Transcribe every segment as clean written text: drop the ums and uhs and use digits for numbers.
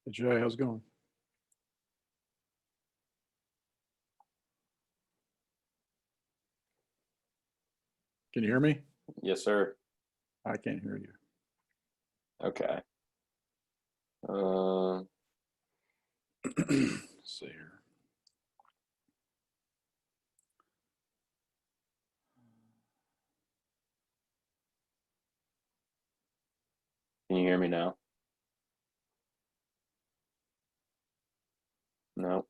Hey Jay, how's it going? Can you hear me? Yes, sir. I can't hear you. Okay. Um, Let's see here. can you hear me now? No.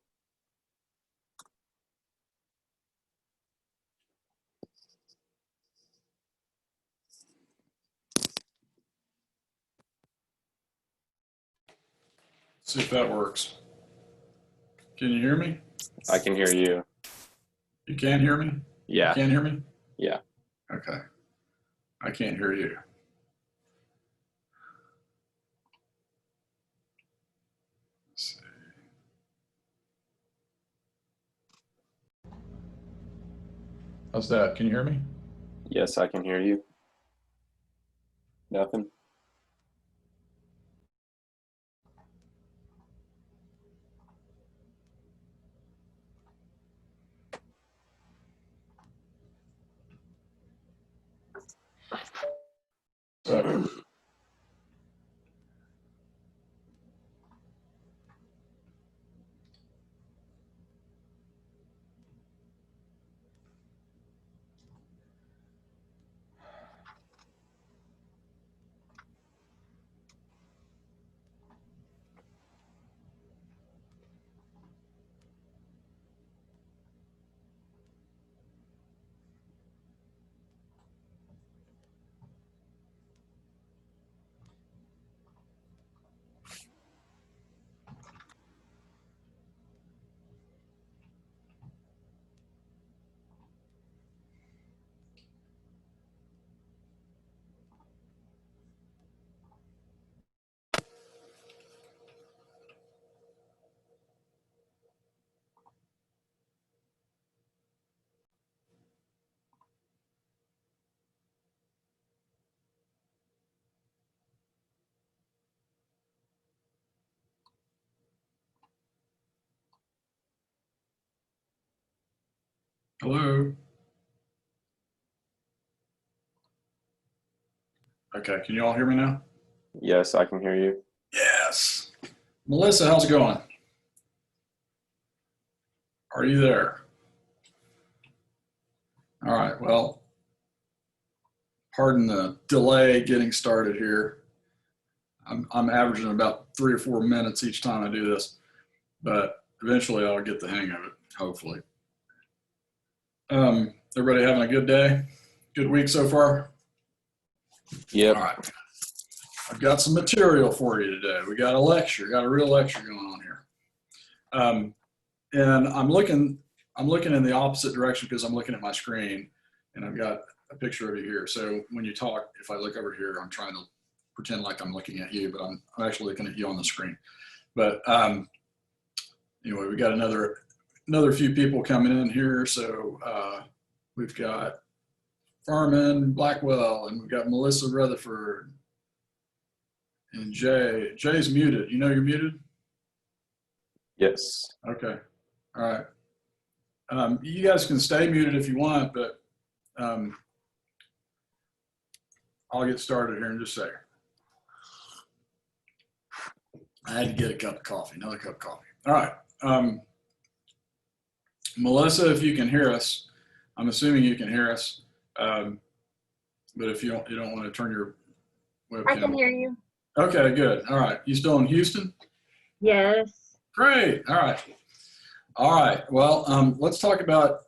See if that works. Can you hear me? I can hear you. You can hear me? You Yeah. can hear me? Yeah. Okay. I can't hear you. Let's see. How's that? Can you hear me? Yes, I can hear you. Nothing. So, hello? Okay, can you all hear me now? Yes, I can hear you. Yes. Melissa, how's it going? Are you there? All right, well, pardon the delay getting started here. I'm averaging about 3 or 4 minutes each time I do this, but eventually I'll get the hang of it, hopefully. Everybody having a good day? Good week so far? Yep. All right. I've got some material for you today. We got a lecture, got a real lecture going on here. And I'm looking in the opposite direction because I'm looking at my screen and I've got a picture of you here. So when you talk, if I look over here, I'm trying to pretend like I'm looking at you, but I'm actually looking at you on the screen. But anyway, we got another few people coming in here. So we've got Farman Blackwell, and we've got Melissa Rutherford, and Jay. Jay's muted. You know you're muted? Yes. Okay. All right. You guys can stay muted if you want, but I'll get started here in just a second. I had to get a cup of coffee, another cup of coffee. All right. Melissa, if you can hear us, I'm assuming you can hear us. But if you don't want to turn your webcam I can hear you. Okay, good. All right. You still in Houston? Yes. Great. All right. All right. Well, let's talk about,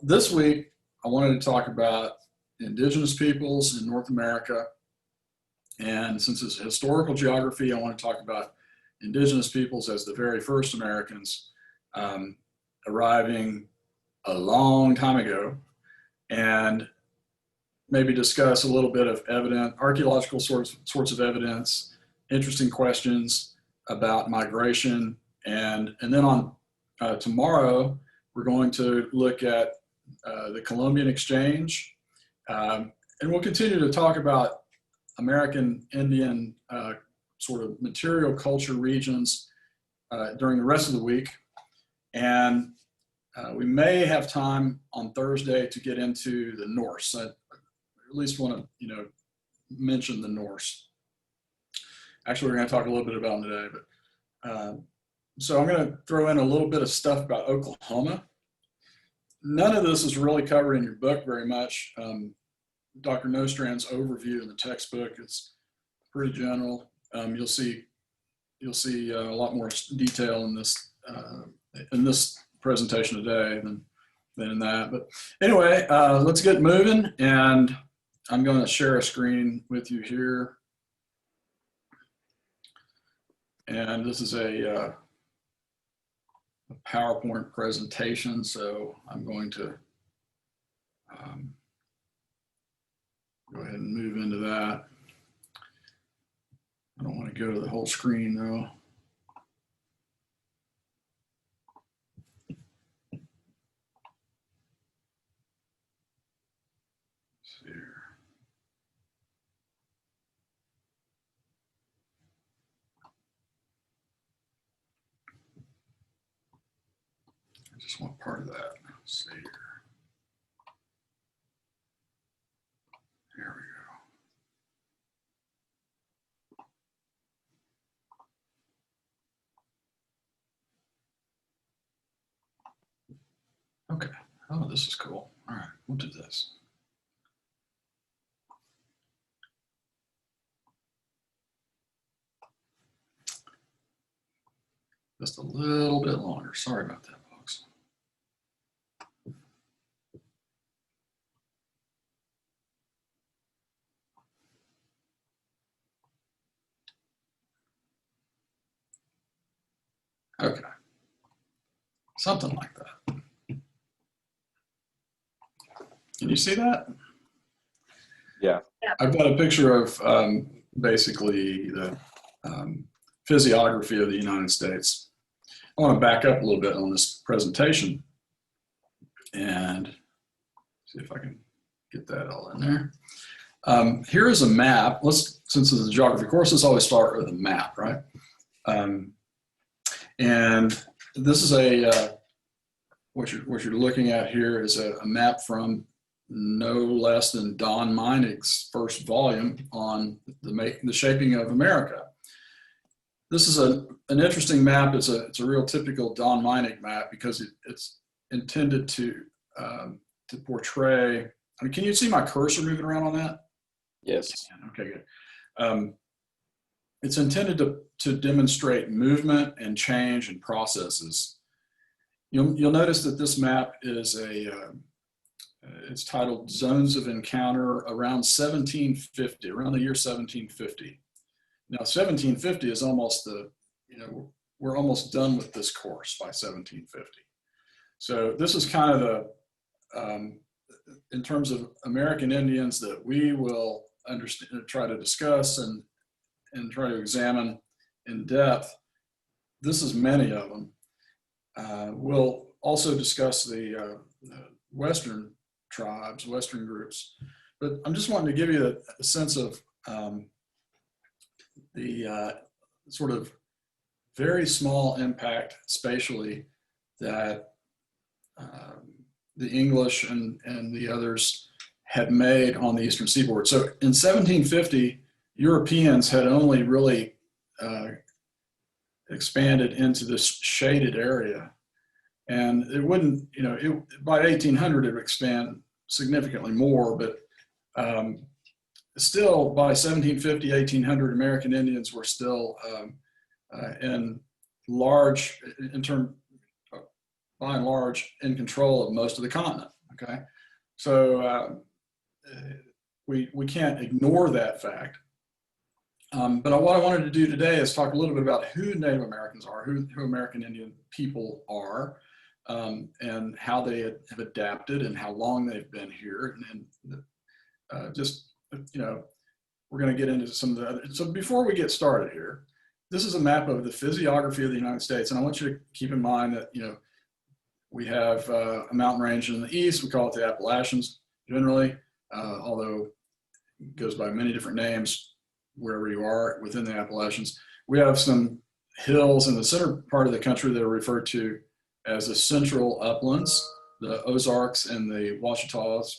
this week I wanted to talk about indigenous peoples in North America. And since it's historical geography, I want to talk about indigenous peoples as the very first Americans arriving a long time ago, and maybe discuss a little bit of archaeological sorts of evidence, interesting questions about migration, and then on tomorrow we're going to look at the Columbian Exchange, and we'll continue to talk about American Indian sort of material culture regions during the rest of the week. And we may have time on Thursday to get into the Norse. I at least want to, mention the Norse. Actually, we're going to talk a little bit about them today, but so I'm going to throw in a little bit of stuff about Oklahoma. None of this is really covered in your book very much. Dr. Nostrand's overview in the textbook is pretty general. You'll see a lot more detail in this presentation today than in that. But anyway, let's get moving, and I'm going to share a screen with you here. And this is a PowerPoint presentation, so I'm going to go ahead and move into that. I don't want to go to the whole screen though. Let's see here. I just want part of that. Let's see here. There we go. Okay. Oh, this is cool. All right, we'll do this. Just a little bit longer. Sorry about that, folks. Okay. Something like that. Can you see that? Yeah. I've got a picture of basically the physiography of the United States. I want to back up a little bit on this presentation and see if I can get that all in there. Here is a map. Since it's a geography course, let's always start with a map, right? And this is what you're looking at here is a map from no less than Don Meinig's first volume on the shaping of America. This is an interesting map. It's a real typical Don Meinig map because it's intended to portray. I mean, can you see my cursor moving around on that? Yes. Okay, good. It's intended to demonstrate movement and change and processes. You'll notice that this map is it's titled Zones of Encounter around 1750, around the year 1750. Now, 1750 is almost we're almost done with this course by 1750. So this is kind of in terms of American Indians that we will try to discuss and try to examine in depth. This is many of them. We'll also discuss the Western tribes, Western groups, but I'm just wanting to give you a sense of the sort of very small impact spatially that the English and the others had made on the Eastern Seaboard. So in 1750, Europeans had only really expanded into this shaded area. And it wouldn't, by 1800, it would expand significantly more, but still by 1750, 1800, American Indians were still by and large, in control of most of the continent, okay? So we can't ignore that fact. But what I wanted to do today is talk a little bit about who Native Americans are, who American Indian people are, and how they have adapted and how long they've been here. And just, we're going to get into some of the other. So before we get started here, this is a map of the physiography of the United States. And I want you to keep in mind that, we have a mountain range in the east. We call it the Appalachians generally, although it goes by many different names. wherever you are within the Appalachians. We have some hills in the center part of the country that are referred to as the central uplands, the Ozarks and the Ouachitas.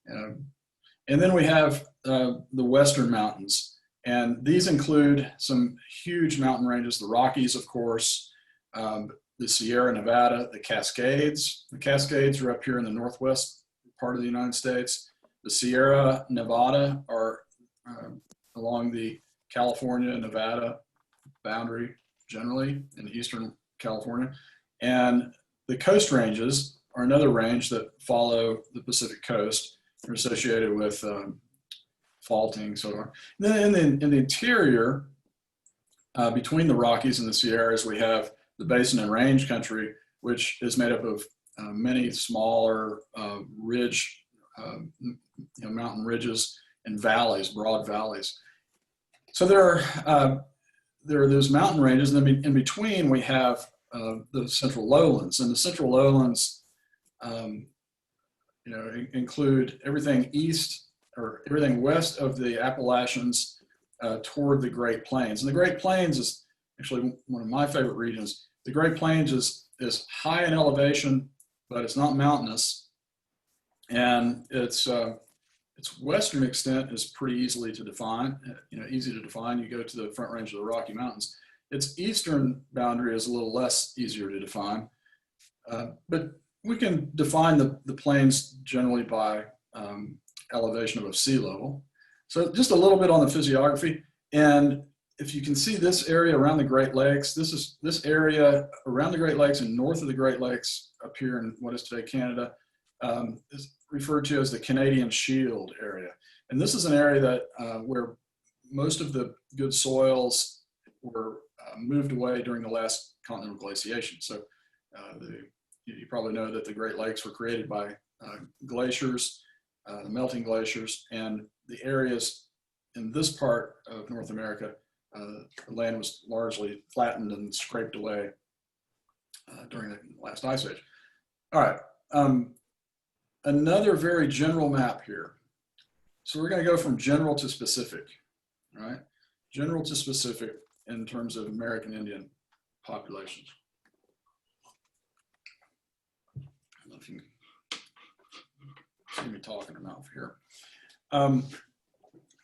And then we have the Western Mountains. And these include some huge mountain ranges, the Rockies, of course, the Sierra Nevada, the Cascades. The Cascades are up here in the northwest part of the United States. The Sierra Nevada are along the California-Nevada boundary, generally in eastern California. And the Coast Ranges are another range that follow the Pacific coast. They're associated with faulting, so on. Then in the interior, between the Rockies and the Sierras, we have the Basin and Range country, which is made up of many smaller ridge, mountain ridges and valleys, broad valleys. So there are those mountain ranges, and then in between we have the central lowlands, and the central lowlands, include everything east or everything west of the Appalachians toward the Great Plains. And the Great Plains is actually one of my favorite regions. The Great Plains is high in elevation, but it's not mountainous, and its western extent is pretty easily to define. Easy to define. You go to the Front Range of the Rocky Mountains. Its eastern boundary is a little less easier to define, but we can define the plains generally by elevation above sea level. So just a little bit on the physiography. And if you can see this area around the Great Lakes, this area around the Great Lakes and north of the Great Lakes up here in what is today Canada, is referred to as the Canadian Shield area. And this is an area that where most of the good soils were moved away during the last continental glaciation. So you probably know that the Great Lakes were created by glaciers, the melting glaciers, and the areas in this part of North America, the land was largely flattened and scraped away during the last ice age. All right, another very general map here. So we're going to go from general to specific, right? General to specific in terms of American Indian populations. I don't know if you can see me talking or not here.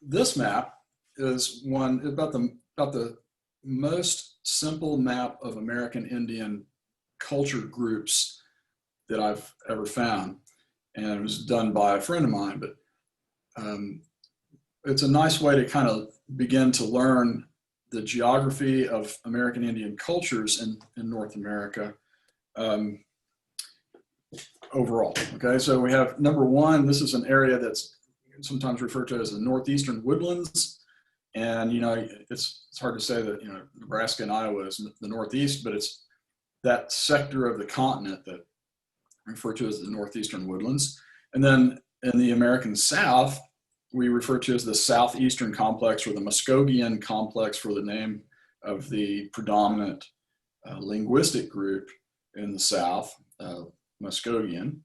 This map is one about the most simple map of American Indian culture groups that I've ever found, and it was done by a friend of mine. But it's a nice way to kind of begin to learn the geography of American Indian cultures in North America overall. Okay, so we have number one. This is an area that's sometimes referred to as the northeastern woodlands. And, it's hard to say that, Nebraska and Iowa is the Northeast, but it's that sector of the continent that refer to as the northeastern woodlands. And then in the American South, we refer to as the Southeastern Complex, or the Muskogean Complex for the name of the predominant linguistic group in the South, Muskogean.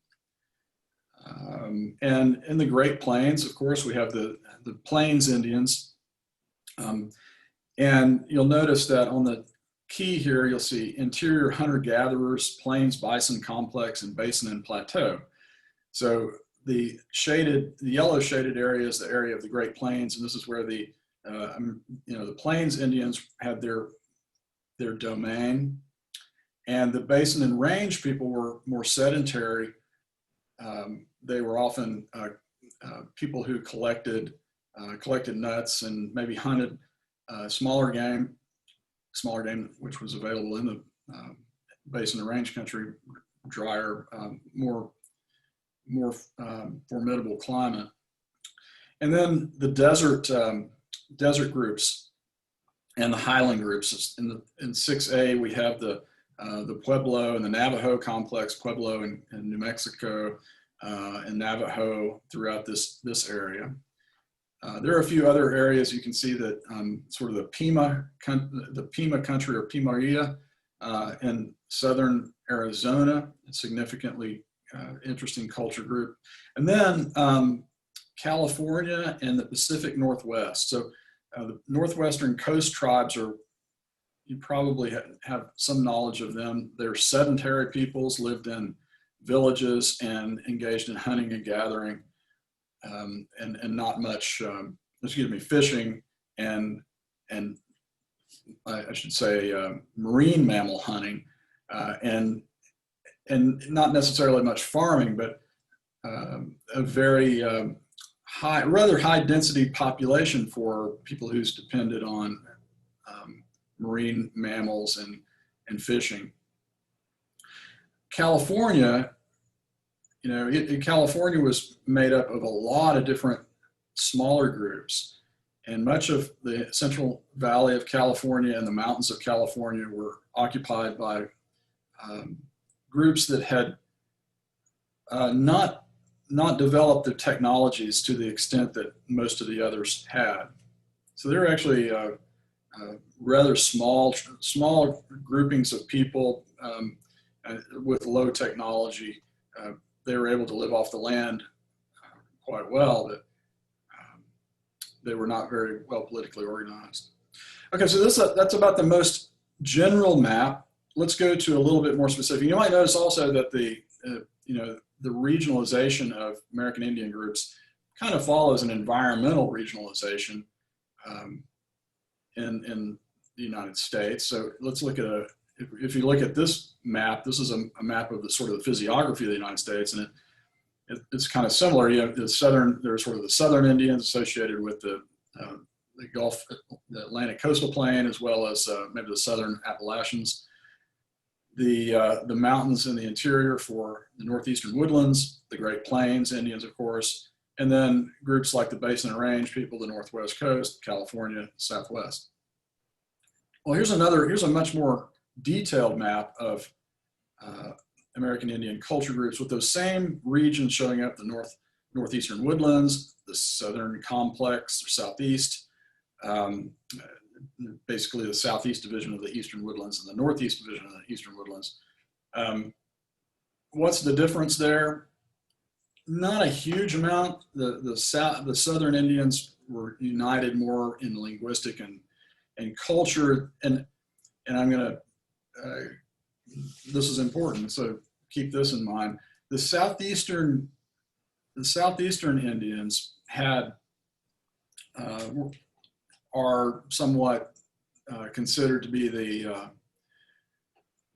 And in the Great Plains, of course, we have the Plains Indians. And you'll notice that on the key here, you'll see interior hunter-gatherers, plains bison complex, and basin and plateau. So the yellow shaded area is the area of the Great Plains, and this is where the Plains Indians had their domain. And the Basin and Range people were more sedentary. They were often people who collected nuts and maybe hunted smaller game which was available in the Basin and Range country, drier, more formidable climate. And then the desert groups and the highland groups. In 6A, we have the Pueblo and the Navajo complex, Pueblo in New Mexico, and Navajo throughout this area. There are a few other areas you can see that sort of the Pima country, or Pimaria, in southern Arizona, a significantly interesting culture group. And then California and the Pacific Northwest. So The Northwestern Coast tribes are, you probably have some knowledge of them. They're sedentary peoples, lived in villages and engaged in hunting and gathering, and not much, fishing and I should say marine mammal hunting, and not necessarily much farming, but a very rather high density population for people who's depended on marine mammals and fishing. California, California was made up of a lot of different smaller groups, and much of the Central Valley of California and the mountains of California were occupied by groups that had not developed the technologies to the extent that most of the others had. So they're actually rather small groupings of people with low technology. They were able to live off the land quite well, but they were not very well politically organized. Okay, so that's about the most general map. Let's go to a little bit more specific. You might notice also that the regionalization of American Indian groups kind of follows an environmental regionalization in the United States. So let's look at if you look at this map, this is a map of the sort of the physiography of the United States, and it's kind of similar. You have there's sort of the southern Indians associated with the Gulf, the Atlantic coastal plain, as well as maybe the southern Appalachians. The mountains in the interior for the northeastern woodlands, the Great Plains Indians, of course, and then groups like the Basin and Range people, the Northwest Coast, California, Southwest. Well, here's a much more detailed map of American Indian culture groups with those same regions showing up: the northeastern woodlands, the southern complex or southeast, basically the southeast division of the eastern woodlands and the northeast division of the eastern woodlands. What's the difference there? Not a huge amount. The southern Indians were united more in linguistic and culture, and I'm going to this is important, so keep this in mind. The southeastern Indians are somewhat considered to be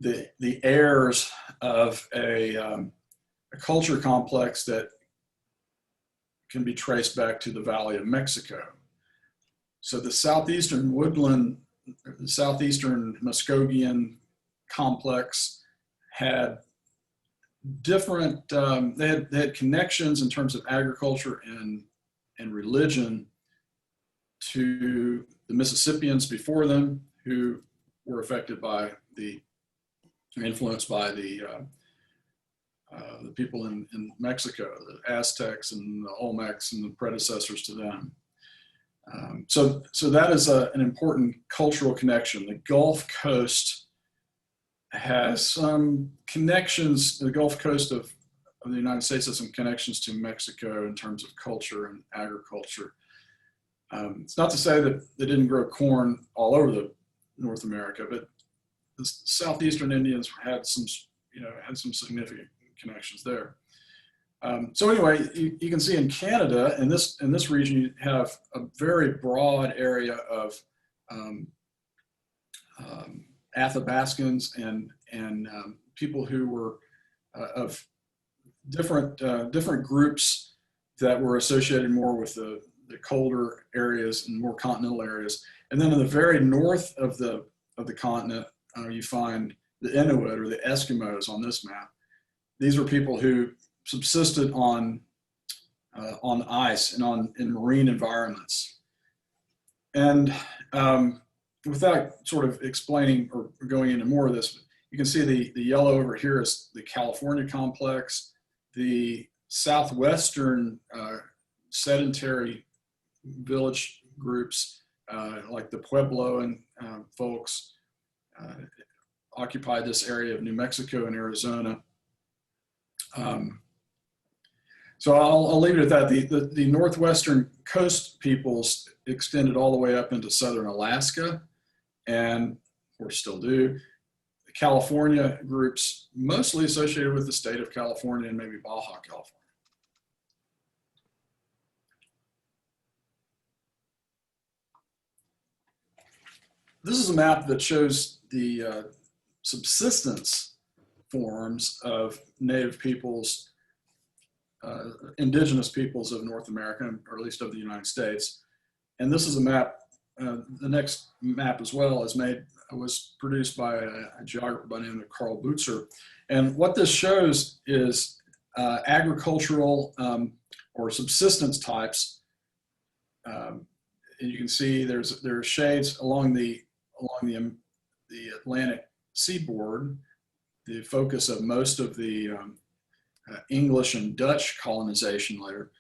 the heirs of a culture complex that can be traced back to the Valley of Mexico. So the southeastern woodland, the southeastern Muskogean complex had different, they had connections in terms of agriculture and religion to the Mississippians before them, who were affected by influenced by the people in Mexico, the Aztecs and the Olmecs and the predecessors to them. So that is an important cultural connection. The Gulf Coast has some connections. The Gulf Coast of the United States has some connections to Mexico in terms of culture and agriculture. It's not to say that they didn't grow corn all over North America, but the southeastern Indians had some significant connections there. So anyway, you can see in Canada, in this region, you have a very broad area of Athabascans and people who were of different groups that were associated more with the colder areas and more continental areas. And then in the very north of the continent, you find the Inuit or the Eskimos on this map. These were people who subsisted on ice and in marine environments. And without sort of explaining or going into more of this, you can see the yellow over here is the California complex. The southwestern sedentary village groups, like the Puebloan folks, occupied this area of New Mexico and Arizona. So I'll leave it at that. The northwestern coast peoples extended all the way up into southern Alaska, and or still do. The California groups mostly associated with the state of California and maybe Baja California. This is a map that shows the subsistence forms of native peoples, indigenous peoples of North America, or at least of the United States. And this is a map, the next map as well was produced by a geographer by the name of Carl Butzer. And what this shows is agricultural or subsistence types. And you can see there are shades along the Atlantic seaboard. The focus of most of the English and Dutch colonization later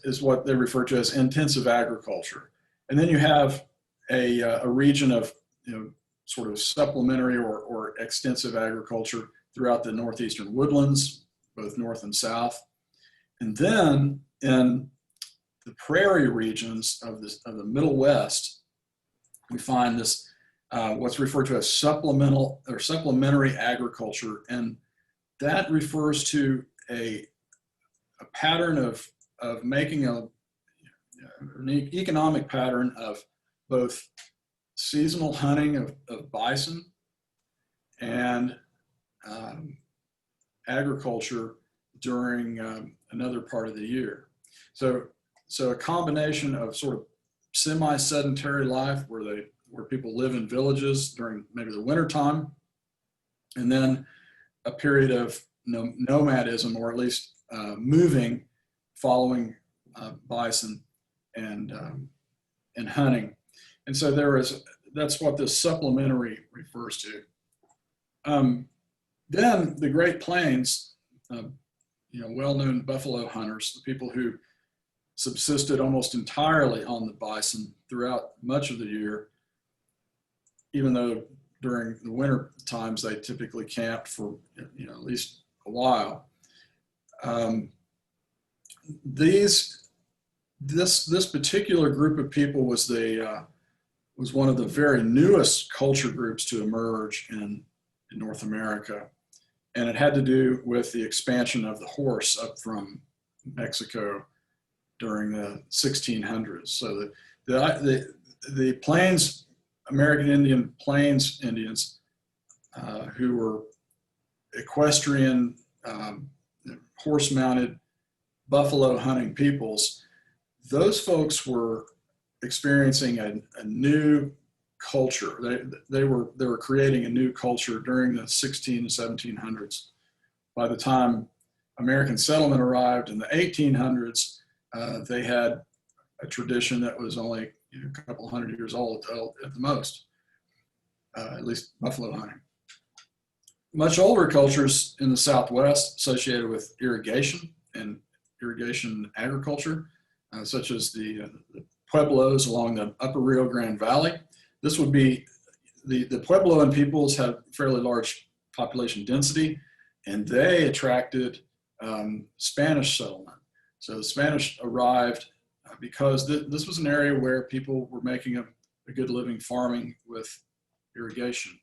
is what they refer to as intensive agriculture. And then you have a region of sort of supplementary or extensive agriculture throughout the northeastern woodlands, both north and south. And then in the prairie regions of the Middle West, we find this what's referred to as supplemental or supplementary agriculture, and that refers to a pattern of making an economic pattern of both seasonal hunting of bison and agriculture during another part of the year. So a combination of sort of semi-sedentary life where people live in villages during maybe the winter time, and then a period of nomadism, or at least moving, following bison and hunting. And so that's what this supplementary refers to. Then the Great Plains, well-known buffalo hunters, the people who subsisted almost entirely on the bison throughout much of the year, even though during the winter times they typically camped for at least a while. This particular group of people was one of the very newest culture groups to emerge in North America, and it had to do with the expansion of the horse up from Mexico during the 1600s. So the Plains, American Indian Plains Indians, who were equestrian, horse-mounted buffalo hunting peoples, those folks were experiencing a new culture. They were creating a new culture during the 16 and 1700s. By the time American settlement arrived in the 1800s, they had a tradition that was only a couple hundred years old at the most, at least buffalo hunting. Much older cultures in the Southwest associated with irrigation and irrigation agriculture, such as the Pueblos along the upper Rio Grande Valley. This would be, the Puebloan peoples had fairly large population density, and they attracted Spanish settlement. So the Spanish arrived because this was an area where people were making a good living farming with irrigation.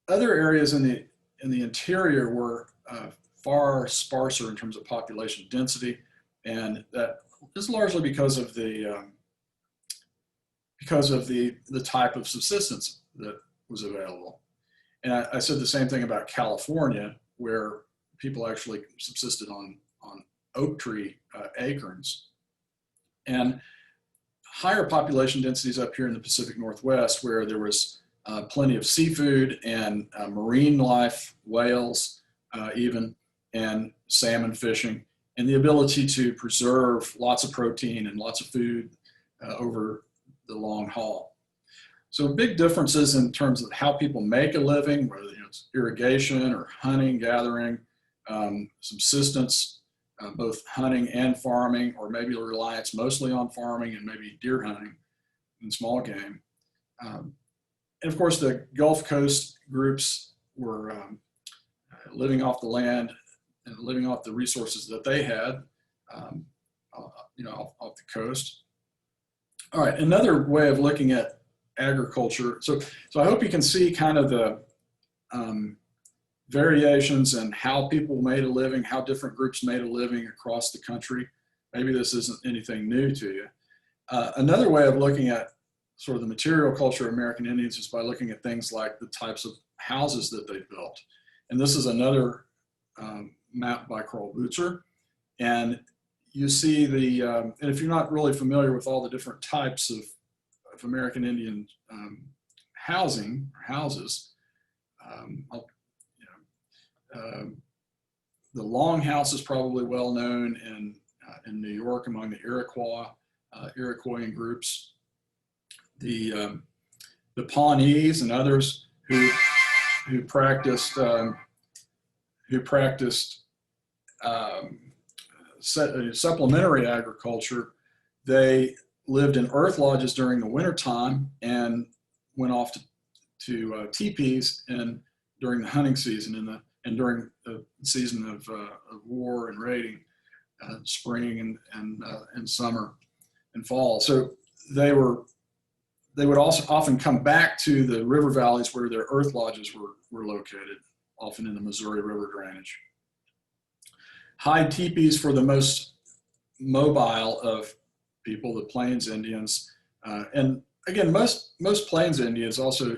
Other areas in the interior were far sparser in terms of population density, and that is largely because of the type of subsistence that was available. And I said the same thing about California, where people actually subsisted on oak tree acorns. And higher population densities up here in the Pacific Northwest, where there was plenty of seafood and marine life, whales even, and salmon fishing, and the ability to preserve lots of protein and lots of food over the long haul. So big differences in terms of how people make a living, whether it's irrigation or hunting, gathering, subsistence, both hunting and farming, or maybe a reliance mostly on farming and maybe deer hunting and small game. And of course, the Gulf Coast groups were living off the land and living off the resources that they had, off the coast. All right, another way of looking at agriculture. So I hope you can see kind of the variations in how people made a living, how different groups made a living across the country. Maybe this isn't anything new to you. Another way of looking at sort of the material culture of American Indians is by looking at things like the types of houses that they built. And this is another map by Carl Butzer. And you see and if you're not really familiar with all the different types of American Indian housing or houses, the Longhouse is probably well known in New York among the Iroquoian groups. The Pawnees and others who practiced supplementary agriculture, they lived in earth lodges during the wintertime and went off to teepees during the hunting season and during the season of war and raiding, spring and summer and fall. So they would also often come back to the river valleys where their earth lodges were located, often in the Missouri River drainage. Hide teepees for the most mobile of people, the Plains Indians, and again, most Plains Indians also,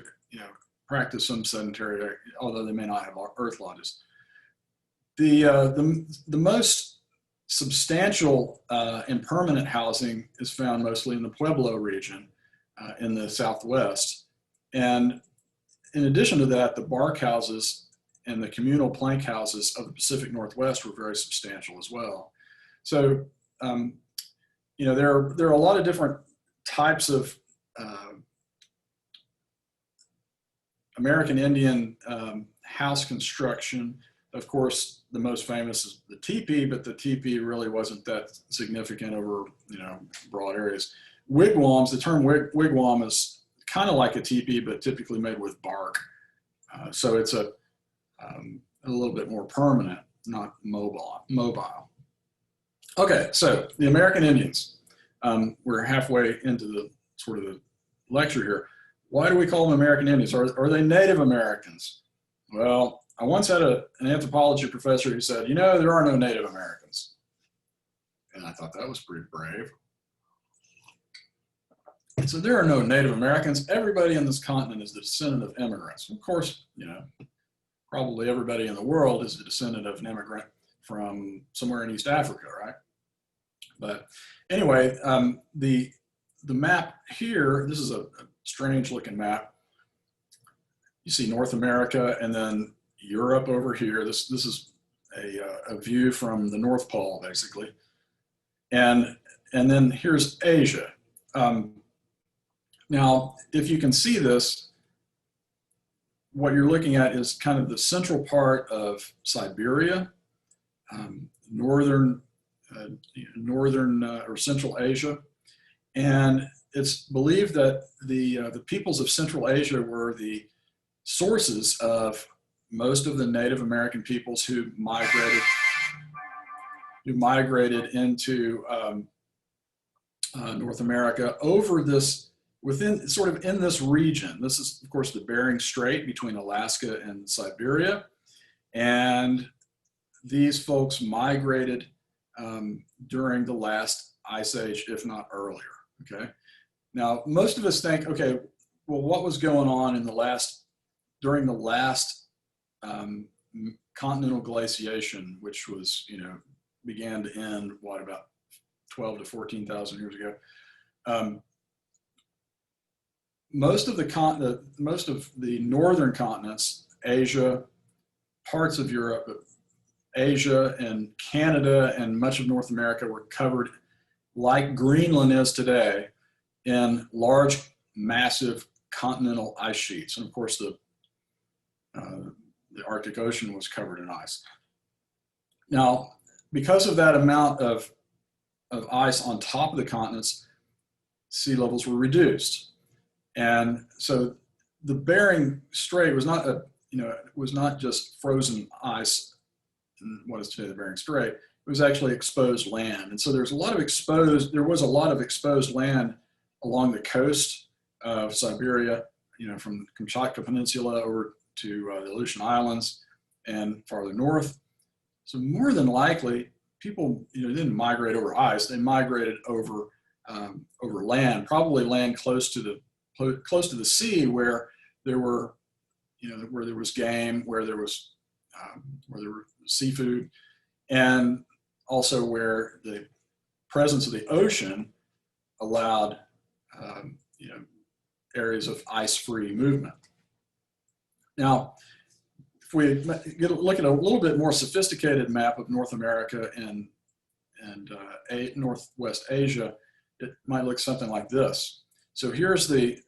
practice some sedentary, although they may not have earth lodges. The most substantial and permanent housing is found mostly in the Pueblo region in the Southwest, and in addition to that, the bark houses and the communal plank houses of the Pacific Northwest were very substantial as well. So, there are a lot of different types of American Indian house construction. Of course, the most famous is the teepee, but the teepee really wasn't that significant over, broad areas. Wigwams, the term wigwam is kind of like a teepee, but typically made with bark. So it's a little bit more permanent, not mobile. Okay, so the American Indians. We're halfway into the sort of the lecture here. Why do we call them American Indians? Are they Native Americans? Well, I once had an anthropology professor who said, there are no Native Americans. And I thought that was pretty brave. So there are no Native Americans. Everybody in this continent is the descendant of immigrants. Of course, probably everybody in the world is the descendant of an immigrant from somewhere in East Africa, right? But anyway, the map here, this is a strange looking map. You see North America and then Europe over here. This is a view from the North Pole, basically. And then here's Asia. Now, if you can see this, what you're looking at is kind of the central part of Siberia, northern or Central Asia, and it's believed that the peoples of Central Asia were the sources of most of the Native American peoples who migrated into North America over this. Within sort of in this region. This is, of course, the Bering Strait between Alaska and Siberia. And these folks migrated during the last ice age, if not earlier, okay? Now, most of us think, okay, well, what was going on during the last continental glaciation, which was, began to end, about 12 to 14,000 years ago? Most of the northern continents, Asia, parts of Europe, Asia and Canada and much of North America were covered, like Greenland is today, in large, massive continental ice sheets. And of course, the Arctic Ocean was covered in ice. Now, because of that amount of ice on top of the continents, sea levels were reduced. And so the Bering Strait was not just frozen ice in what is today the Bering Strait, it was actually exposed land. And so there was a lot of exposed land along the coast of Siberia, from the Kamchatka Peninsula over to the Aleutian Islands and farther north. So more than likely, people didn't migrate over ice; they migrated over land, probably land close to the sea, where there were, where there was game, where there were seafood, and also where the presence of the ocean allowed areas of ice-free movement. Now, if we look at a little bit more sophisticated map of North America and Northwest Asia, it might look something like this. So here's the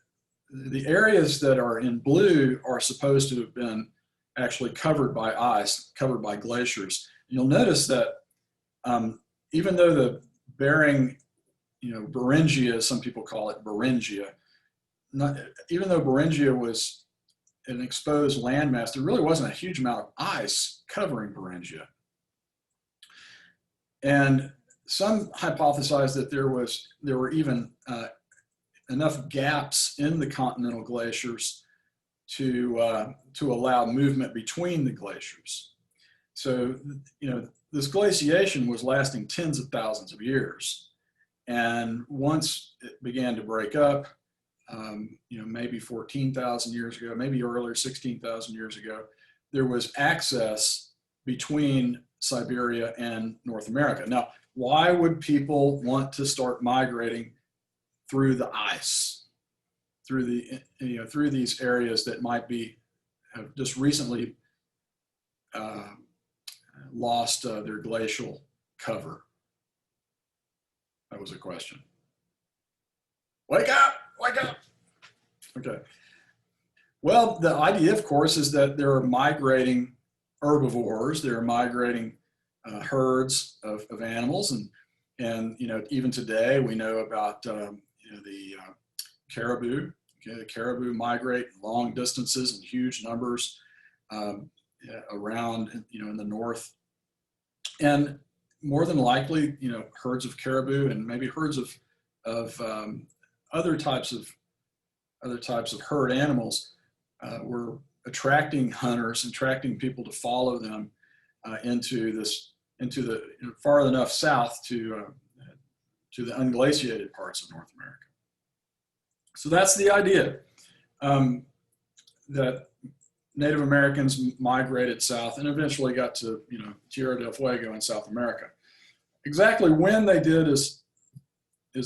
areas that are in blue are supposed to have been actually covered by ice, covered by glaciers. You'll notice that even though the Bering, Beringia, some people call it Beringia, even though Beringia was an exposed landmass, there really wasn't a huge amount of ice covering Beringia. And some hypothesize that there were even enough gaps in the continental glaciers to allow movement between the glaciers. So, this glaciation was lasting tens of thousands of years. And once it began to break up, maybe 14,000 years ago, maybe earlier, 16,000 years ago, there was access between Siberia and North America. Now, why would people want to start migrating through the ice, through these areas that might have just recently lost their glacial cover? That was a question. Wake up! Wake up! Okay. Well, the idea, of course, is that there are migrating herbivores. There are migrating herds of animals, and even today we know about the caribou. Okay, the caribou migrate long distances in huge numbers around in the north, and more than likely herds of caribou and maybe herds of other types of herd animals were attracting hunters, attracting people to follow them into the far enough south to the unglaciated parts of North America. So that's the idea, that Native Americans migrated south and eventually got to Tierra del Fuego in South America. Exactly when they did is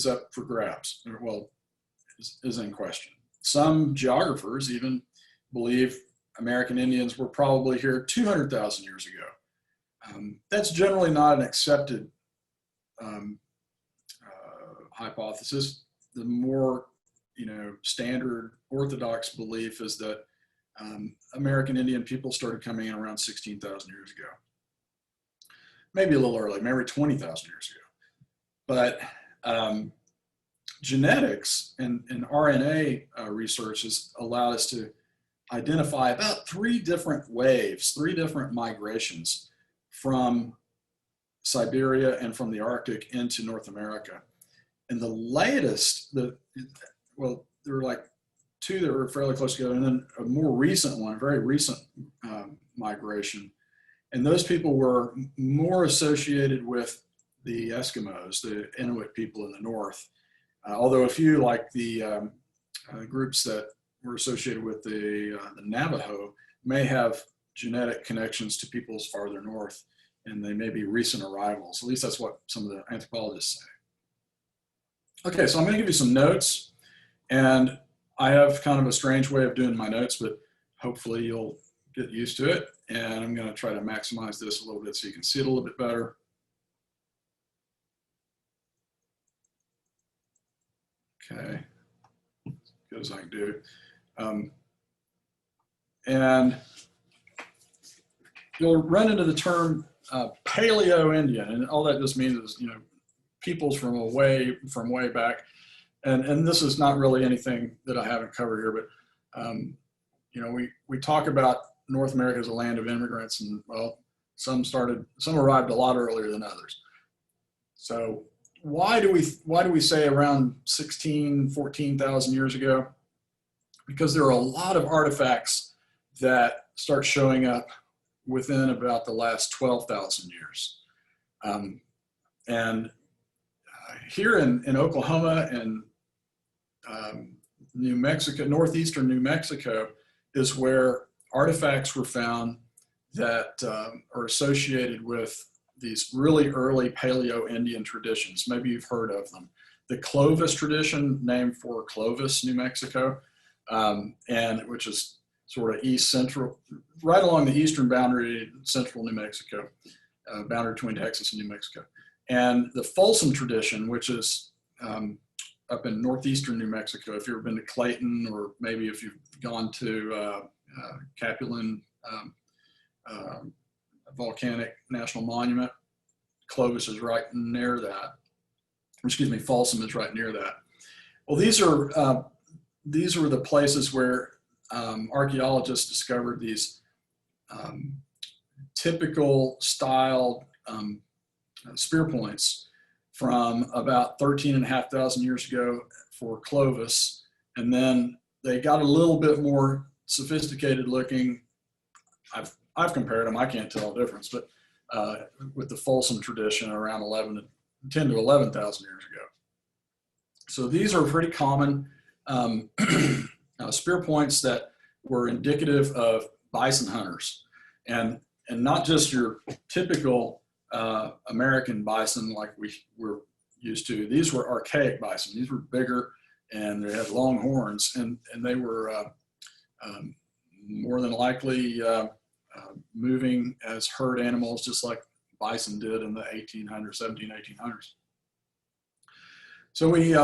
up for grabs. Well, is in question. Some geographers even believe American Indians were probably here 200,000 years ago. That's generally not an accepted hypothesis. The more standard orthodox belief is that American Indian people started coming in around 16,000 years ago. Maybe a little early, maybe 20,000 years ago. But genetics and RNA research has allowed us to identify about 3 different waves, 3 different migrations from Siberia and from the Arctic into North America. And the latest, there were like 2 that were fairly close together, and then a more recent one, a very recent migration. And those people were more associated with the Eskimos, the Inuit people in the north. Although a few, like the groups that were associated with the Navajo, may have genetic connections to peoples farther north, and they may be recent arrivals. At least that's what some of the anthropologists say. Okay, so I'm going to give you some notes, and I have kind of a strange way of doing my notes, but hopefully you'll get used to it. And I'm going to try to maximize this a little bit so you can see it a little bit better. Okay, as good as I can do. And you'll run into the term Paleo-Indian, and all that just means is, peoples from way back. And this is not really anything that I haven't covered here, but we talk about North America as a land of immigrants, and well, Some arrived a lot earlier than others. So why do we say around 14,000 years ago? Because there are a lot of artifacts that start showing up within about the last 12,000 years. And here in Oklahoma and New Mexico, northeastern New Mexico, is where artifacts were found that are associated with these really early Paleo-Indian traditions. Maybe you've heard of them. The Clovis tradition, named for Clovis, New Mexico, and which is sort of east central, right along the eastern boundary, central New Mexico, boundary between Texas and New Mexico. And the Folsom tradition, which is up in northeastern New Mexico. If you've ever been to Clayton, or maybe if you've gone to Capulin Volcanic National Monument, Clovis is right near that. Excuse me, Folsom is right near that. Well, these are the places where archaeologists discovered these typical style spear points from about 13,500 years ago for Clovis. And then they got a little bit more sophisticated looking. I've compared them, I can't tell the difference, but with the Folsom tradition around 10 to 11,000 years ago. So these are pretty common spear points that were indicative of bison hunters, and not just your typical American bison like we're used to. These were archaic bison. These were bigger, and they had long horns, and they were more than likely moving as herd animals, just like bison did in the 1800s, 1800s. So we've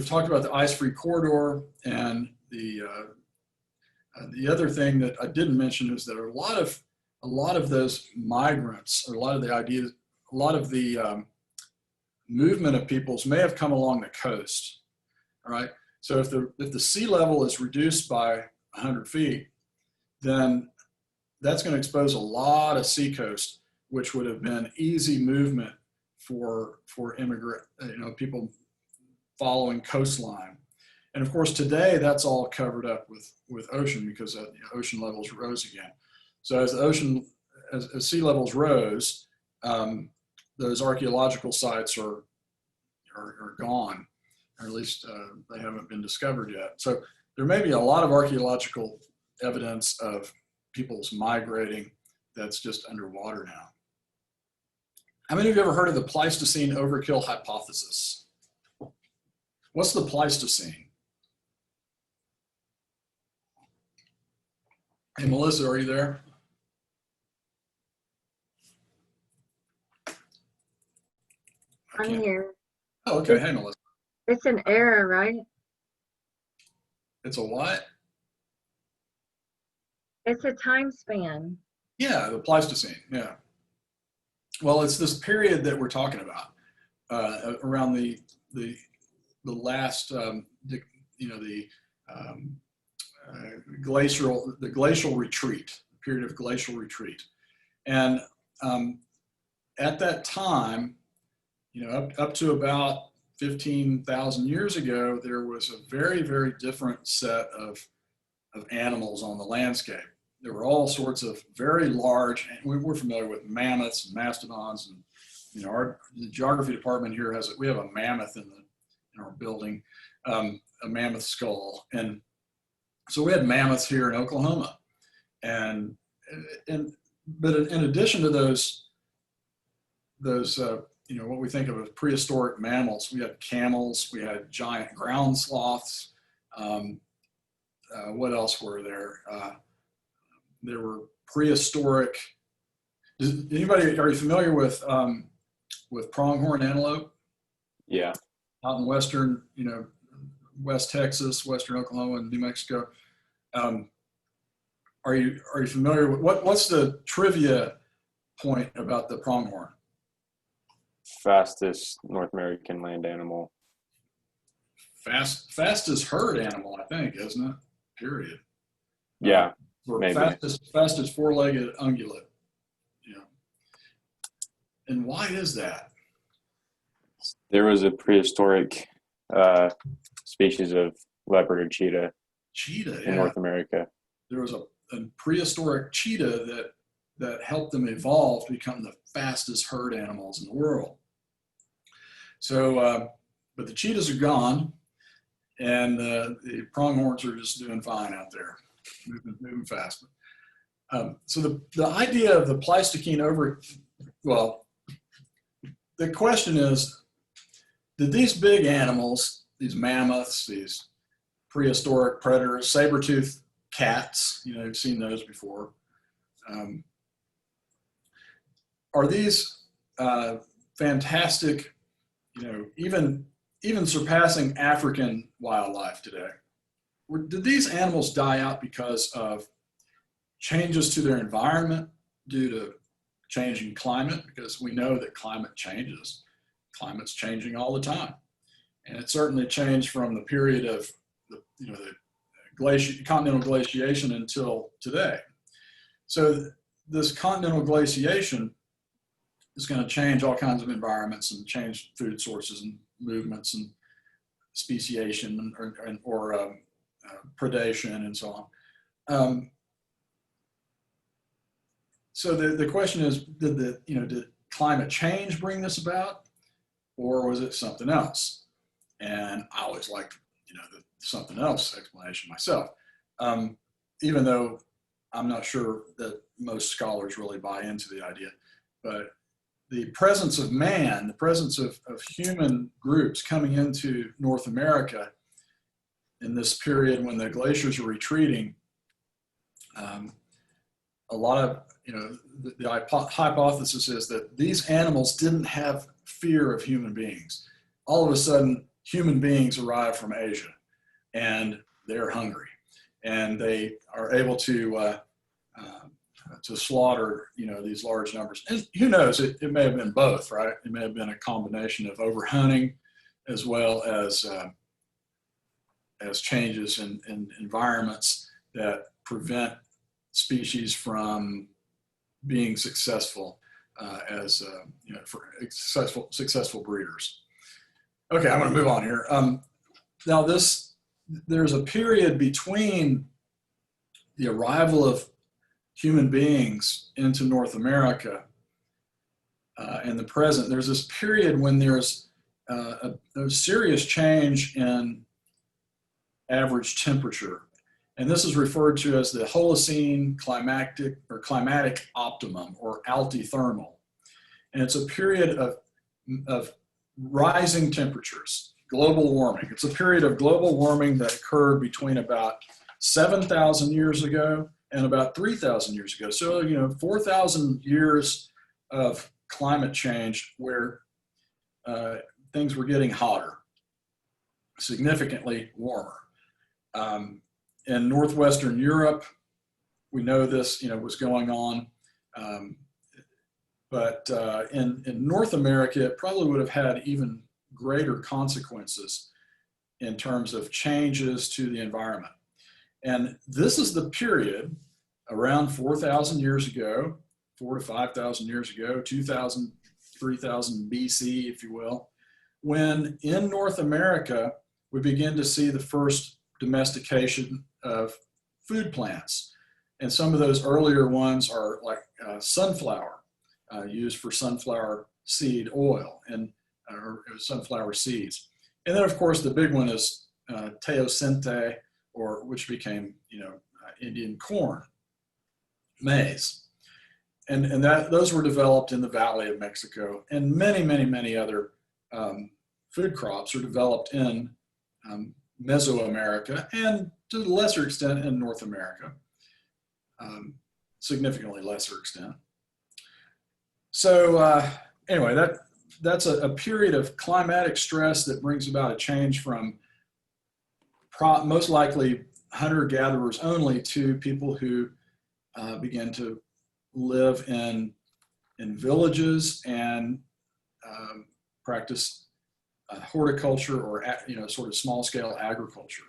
talked about the ice-free corridor, and the other thing that I didn't mention is that a lot of those migrants, or a lot of the movement of peoples may have come along the coast. All right. So if the sea level is reduced by 100 feet, then that's going to expose a lot of seacoast, which would have been easy movement for immigrant, people following coastline. And of course, today that's all covered up with ocean, because ocean levels rose again. So as sea levels rose, those archaeological sites are gone, or at least they haven't been discovered yet. So there may be a lot of archaeological evidence of people's migrating that's just underwater now. How many of you ever heard of the Pleistocene overkill hypothesis? What's the Pleistocene? Hey, Melissa, are you there? I'm here. Oh, okay. Hey, Melissa. It's an era, right? It's a what? It's a time span. Yeah, the Pleistocene. Yeah. Well, it's this period that we're talking about, around the last, glacial retreat, period of glacial retreat, and at that time, up to about 15,000 years ago, there was a very, very different set of animals on the landscape. There were all sorts of very large, we're familiar with mammoths and mastodons, and the geography department here we have a mammoth in our building, a mammoth skull. And so we had mammoths here in Oklahoma. But in addition to those what we think of as prehistoric mammals, we had camels, we had giant ground sloths. What else were there? There were prehistoric. Are you familiar with pronghorn antelope? Yeah. Out in western, West Texas, western Oklahoma, and New Mexico. Are you familiar with what's the trivia point about the pronghorn? Fastest North American land animal. Fastest herd animal, I think, isn't it? period. Yeah. Or Maybe. fastest four-legged ungulate. You know. And why is that? There was a prehistoric species of leopard or cheetah Cheetah, in yeah. North America. There was a prehistoric cheetah that helped them evolve to become the fastest herd animals in the world. So, but the cheetahs are gone, and the pronghorns are just doing fine out there, moving fast. So the idea of the Pleistocene well, the question is, did these big animals, these mammoths, these prehistoric predators, saber-toothed cats, you know, you've seen those before, are these fantastic, you know, even surpassing African wildlife today? Did these animals die out because of changes to their environment due to changing climate? Because we know that climate changes. Climate's changing all the time. And it certainly changed from the period of the continental glaciation until today. So this continental glaciation is going to change all kinds of environments and change food sources and movements and speciation or predation and so on. So the question is, did climate change bring this about, or was it something else? And I always liked, the something else explanation myself, even though I'm not sure that most scholars really buy into the idea. But the presence of man, the presence of human groups coming into North America in this period when the glaciers are retreating, a lot of, the hypothesis is that these animals didn't have fear of human beings. All of a sudden, human beings arrive from Asia, and they're hungry, and they are able to slaughter, these large numbers. And who knows? It may have been both, right? It may have been a combination of overhunting, as well as changes in environments that prevent species from being successful as for successful breeders. Okay, I'm going to move on here. Now there's a period between the arrival of human beings into North America and the present. There's this period when there's a serious change in average temperature. And this is referred to as the Holocene climatic optimum, or altithermal. And it's a period of rising temperatures, global warming. It's a period of global warming that occurred between about 7,000 years ago and about 3,000 years ago. So, 4,000 years of climate change where things were getting hotter, significantly warmer. In Northwestern Europe, we know this, was going on. But in North America, it probably would have had even greater consequences in terms of changes to the environment. And this is the period around 4,000 years ago, 4 to 5,000 years ago, 2,000, 3,000 BC, if you will, when in North America, we begin to see the first domestication of food plants. And some of those earlier ones are like sunflower, used for sunflower seed oil and or sunflower seeds. And then, of course, the big one is teosinte, or which became, Indian corn, maize. And those were developed in the Valley of Mexico, and many, many, many other food crops are developed in Mesoamerica, and to a lesser extent in North America, significantly lesser extent. So anyway, that's a period of climatic stress that brings about a change from most likely hunter-gatherers only to people who begin to live in villages and practice horticulture or sort of small-scale agriculture.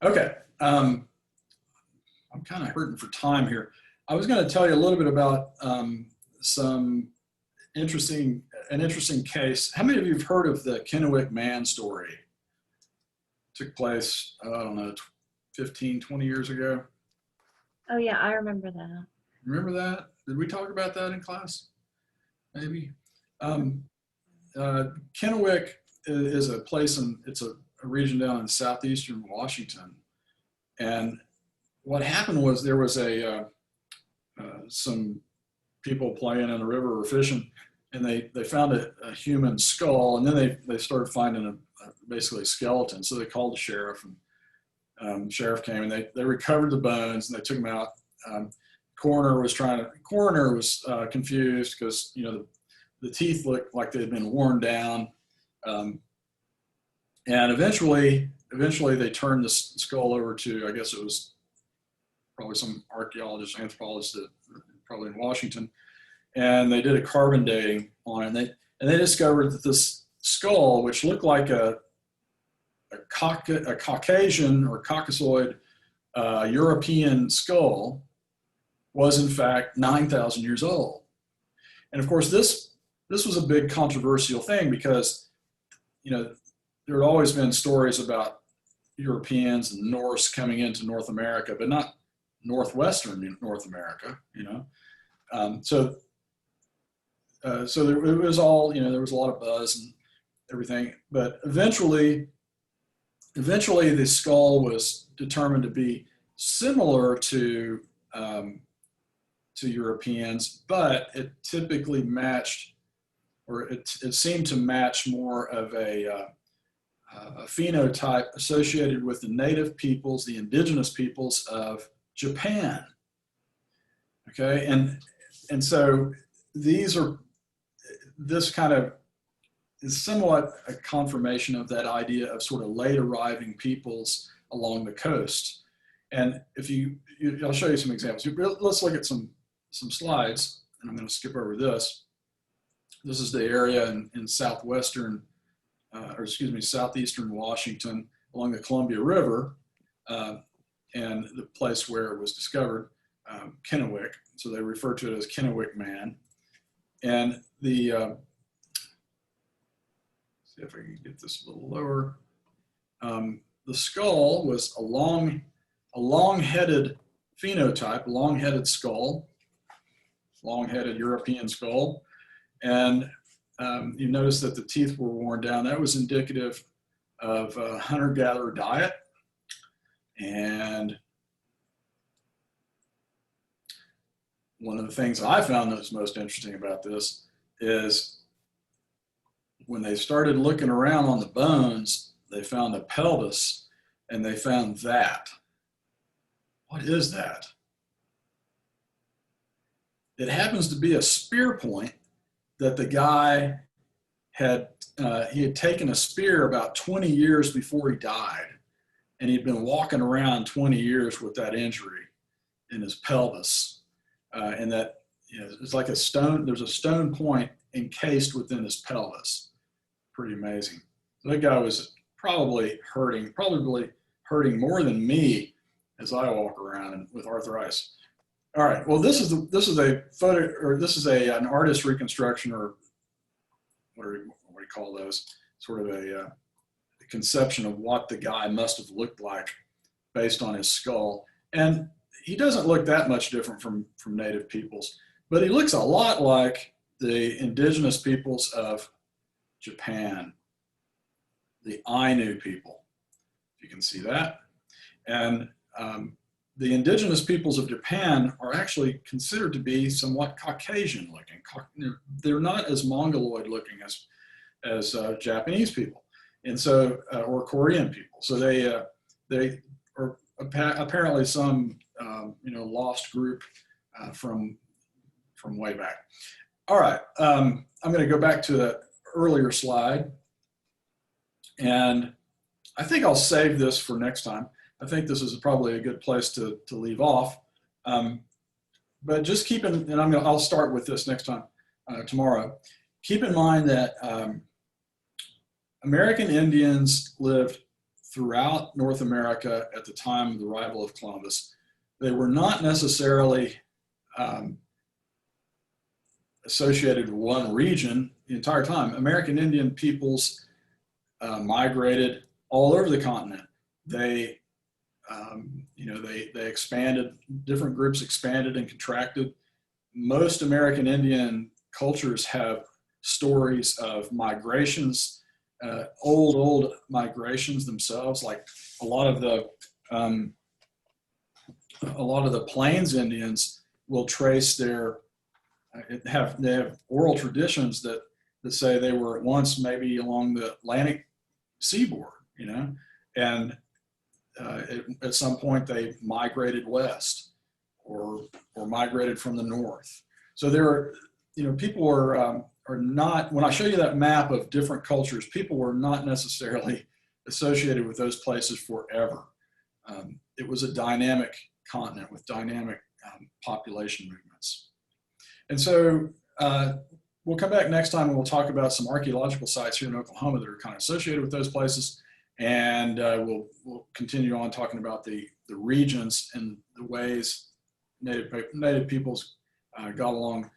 Okay. I'm kind of hurting for time here. I was going to tell you a little bit about an interesting case. How many of you have heard of the Kennewick Man story? Took place, I don't know, 15, 20 years ago. Oh yeah, I remember that. Remember that? Did we talk about that in class? Maybe. Kennewick is a place it's a region down in southeastern Washington. And what happened was there was some people playing in the river or fishing, and they found a human skull, and then they started finding basically a skeleton. So they called the sheriff, and sheriff came, and they recovered the bones, and they took them out. Coroner was confused because the teeth looked like they had been worn down, and eventually they turned the skull over to, I guess it was probably some archaeologist, anthropologist, probably in Washington, and they did a carbon dating on it. And they discovered that this skull, which looked like a Caucasian or Caucasoid European skull, was in fact 9,000 years old. And of course, this was a big controversial thing because, there had always been stories about Europeans and Norse coming into North America, but not Northwestern North America, So it was all, there was a lot of buzz and everything, but eventually the skull was determined to be similar to Europeans, but it typically matched, or it seemed to match more of a phenotype associated with the native peoples, the indigenous peoples of Japan. Okay, and so this kind of is somewhat a confirmation of that idea of sort of late arriving peoples along the coast. And I'll show you some examples. Let's look at some slides, and I'm going to skip over this. This is the area in southeastern Washington along the Columbia River, and the place where it was discovered, Kennewick. So they refer to it as Kennewick Man. And see if I can get this a little lower. The skull was a long-headed phenotype, a long-headed skull, long-headed European skull. And you notice that the teeth were worn down. That was indicative of a hunter-gatherer diet. And one of the things I found that was most interesting about this is when they started looking around on the bones, they found a pelvis, and they found that. What is that? It happens to be a spear point that the guy had taken a spear about 20 years before he died, and he'd been walking around 20 years with that injury in his pelvis, and that it's like a stone. There's a stone point encased within his pelvis. Pretty amazing. So that guy was probably hurting more than me as I walk around with arthritis. All right. Well, this is a photo, or this is an artist reconstruction, or what do you call those? Sort of a conception of what the guy must have looked like based on his skull. And he doesn't look that much different from native peoples, but he looks a lot like the indigenous peoples of Japan, the Ainu people, if you can see that. And the indigenous peoples of Japan are actually considered to be somewhat Caucasian looking. They're not as Mongoloid looking as Japanese people, and so or Korean people. So they are apparently some lost group from way back. All right, I'm going to go back to the earlier slide, and I think I'll save this for next time. I think this is probably a good place to leave off. But just keep in, and I'll start with this next time, tomorrow. Keep in mind that American Indians lived throughout North America at the time of the arrival of Columbus. They were not necessarily associated with one region the entire time. American Indian peoples migrated all over the continent. They they expanded, different groups expanded and contracted. Most American Indian cultures have stories of migrations, old migrations themselves. Like a lot of the Plains Indians will trace they have oral traditions that say they were at once maybe along the Atlantic seaboard, and at some point they migrated west or migrated from the north. So there are, people are not, when I show you that map of different cultures, people were not necessarily associated with those places forever. It was a dynamic continent with dynamic population movements. And so we'll come back next time and we'll talk about some archaeological sites here in Oklahoma that are kind of associated with those places. And we'll continue on talking about the regions and the ways Native peoples got along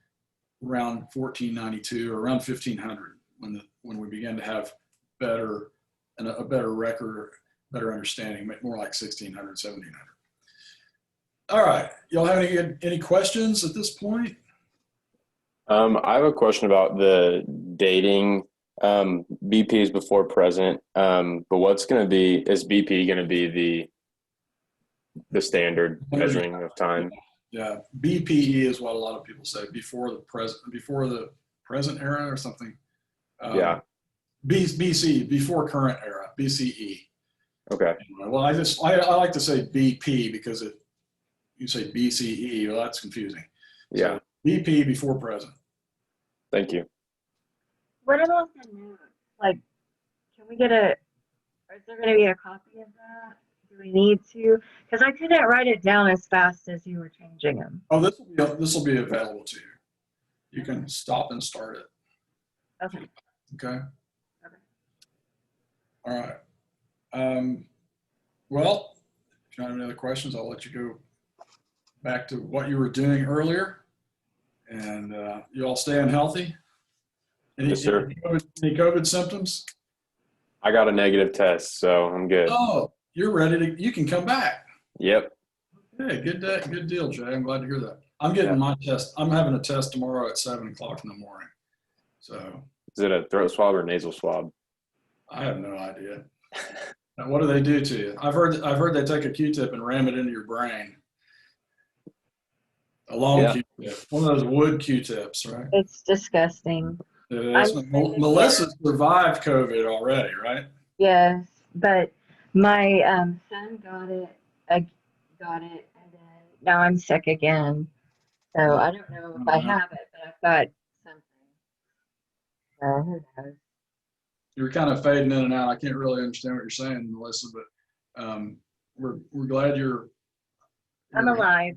around 1492 or around 1500 when we began to have a better record, better understanding, more like 1600, 1700. All right, y'all have any questions at this point? I have a question about the dating. BP is before present, but is BP going to be the standard measuring of time? Yeah, BPE is what a lot of people say, before the present era or something. Yeah. BC, before current era, BCE. Okay. Well, I like to say BP because you say BCE, well, that's confusing. Yeah. So BP, before present. Thank you. What about the notes? Like, can we get is there going to be a copy of that? Do we need to? Because I couldn't write it down as fast as you were changing them. Oh, this will be available to you. You can stop and start it. Okay. Okay. Okay. All right. Well, if you don't have any other questions, I'll let you go back to what you were doing earlier. And you all staying healthy? Yes, sir. Any COVID symptoms? I got a negative test, so I'm good. Oh, you're ready you can come back. Yep. Hey, good deal, Jay. I'm glad to hear that. I'm getting my test. I'm having a test tomorrow at 7 o'clock in the morning. So. Is it a throat swab or nasal swab? I have no idea. Now, what do they do to you? I've heard they take a Q-tip and ram it into your brain. A long Q-tip, one of those wood Q-tips, right? It's disgusting. It is. Melissa survived COVID already, right? Yes, but my son got it. And then now I'm sick again. So I don't know if I have it, but I've got something. So who knows? You're kind of fading in and out. I can't really understand what you're saying, Melissa, but we're glad I'm alive.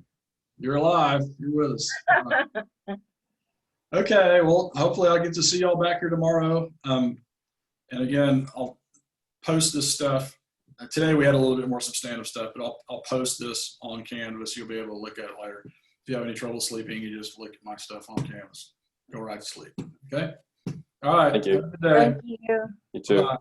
You're alive. You're with us. Okay, well, hopefully I'll get to see y'all back here tomorrow. And again, I'll post this stuff. Today we had a little bit more substantive stuff, but I'll post this on Canvas. You'll be able to look at it later. If you have any trouble sleeping, you just look at my stuff on Canvas. Go right to sleep. Okay? All right. Thank you. Have a good day. Thank you. You too. Bye.